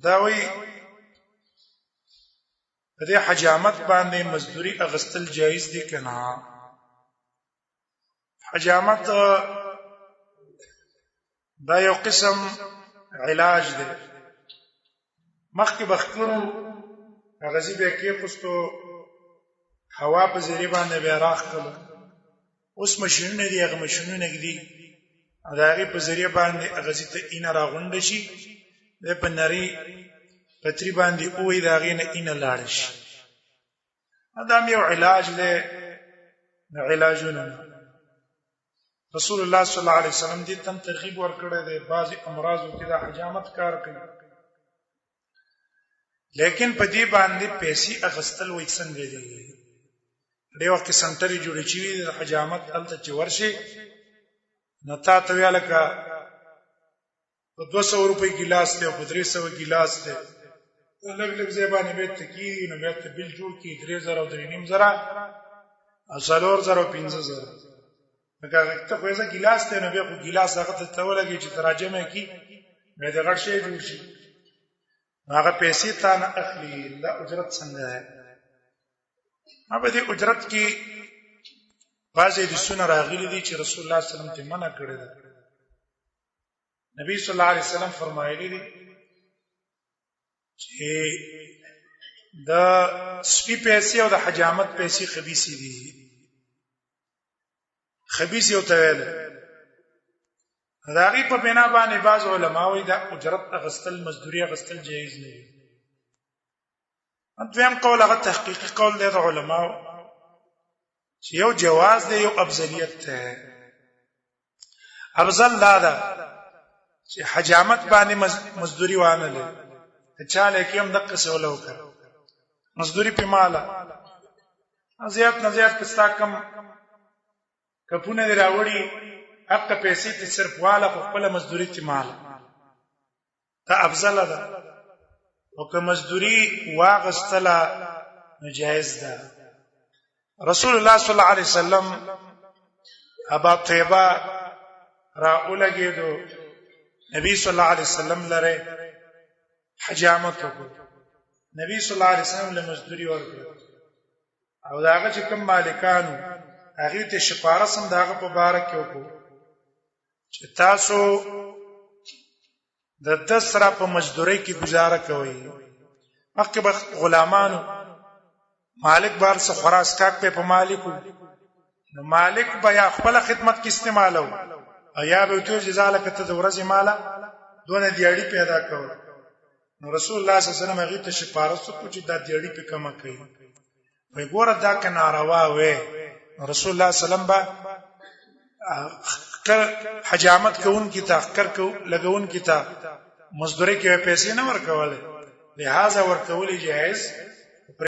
دا وی په دې حجامت باندې مزدوري اغستل جایز دي کنه؟ حجامت دا یو قسم علاج دی. مخکې بخکرو غزي به کې پستو هوا په ذریعہ باندې به راخ کړو. اوس ماشینونه دي، هغه ماشینونه دي دا غي په ذریعہ باندې غزي ته ان راغونډ شي، د په نری پتری باندې اوې دا غي نه ان لاړ شي. دا یو علاج دی، علاجونه. رسول الله صلی الله علیه وسلم دې تم ترغیب ورکړی دی. بعضی امراضو کې دا حجامت کار کوي، لیکن په دې باندې پیسې اغستل وای څنګه دی؟ ډېر وخت سنټري جوړې چی د حجامت الته چې ورشي نتا ته ویاله کا په 200 روپۍ ګلاس ته او په 300 ګلاس ته لږ لږ زبانه به تکي نو بیا ته بل جوړ کی 3000 او 3500 او 4000 او 5000. هغه ته خو یې ګلاس ته نو بیا خو ګلاس هغه ته ولګي چې ترجمه کی مې د غړ شي جوړ شي. هغه پیسې تا نه اخلي. دا اجرت څنګه ده؟ هغه دې اجرت کې بعضې د سنت راغلي دي چې رسول الله صلی الله علیه وسلم ته منع کړی ده. نبی صلی الله علیه وسلم فرمایلی دي چې د سپی پیسې او د حجامت پیسې خبيثي دي. خبيث یو ته ویل راغي په بنا باندې بعض علما وایي دا اجرت اغستل مزدوري اغستل جایز نه دي. دویم قول هغه تحقیقي قول دی د علماو چې یو جواز دی، یو افضلیت ده. افضل دا ده چې حجامت باندې مزدوري وانه لې چاله کې هم دقه سوال وکړ مزدوري په مالا زیات نه زیات کستا کم کپونه راوړي حق پیسې ته صرف والا خپل مزدوري ته مال ته افضل ده. او که مزدوري واغستله ناجایز ده. رسول الله صلی الله علیه وسلم ابا طیبه را اولګیدو، نبی صلی الله علیه وسلم لره حجامت وکړ. نبی صلی الله علیه وسلم له مزدوري ورکړ او داغه چې کوم مالکانو هغه ته شپارس هم داغه په بار کې وکړو چې تاسو د 10 را په مزدوري کې گزاره کوي. مخکې به غلامانو مالک بار څخه خراس کاک په مالکو، نو مالک به یا خپل خدمت کې استعمالو او یا به تو جزاله کته د ورځې مالا دونه دیاړي پیدا کول. نو رسول الله صلی الله علیه وسلم هغه ته شپارس کو چې دا دیاړي په کمه کوي. وای ګوره دا که ناروا وې. رسول الله صلی الله علیه وسلم با حجامت کوون کی تاخر کو لګون کی تا مزدوري کې پیسې نه ورکواله، لہذا ورکول جائز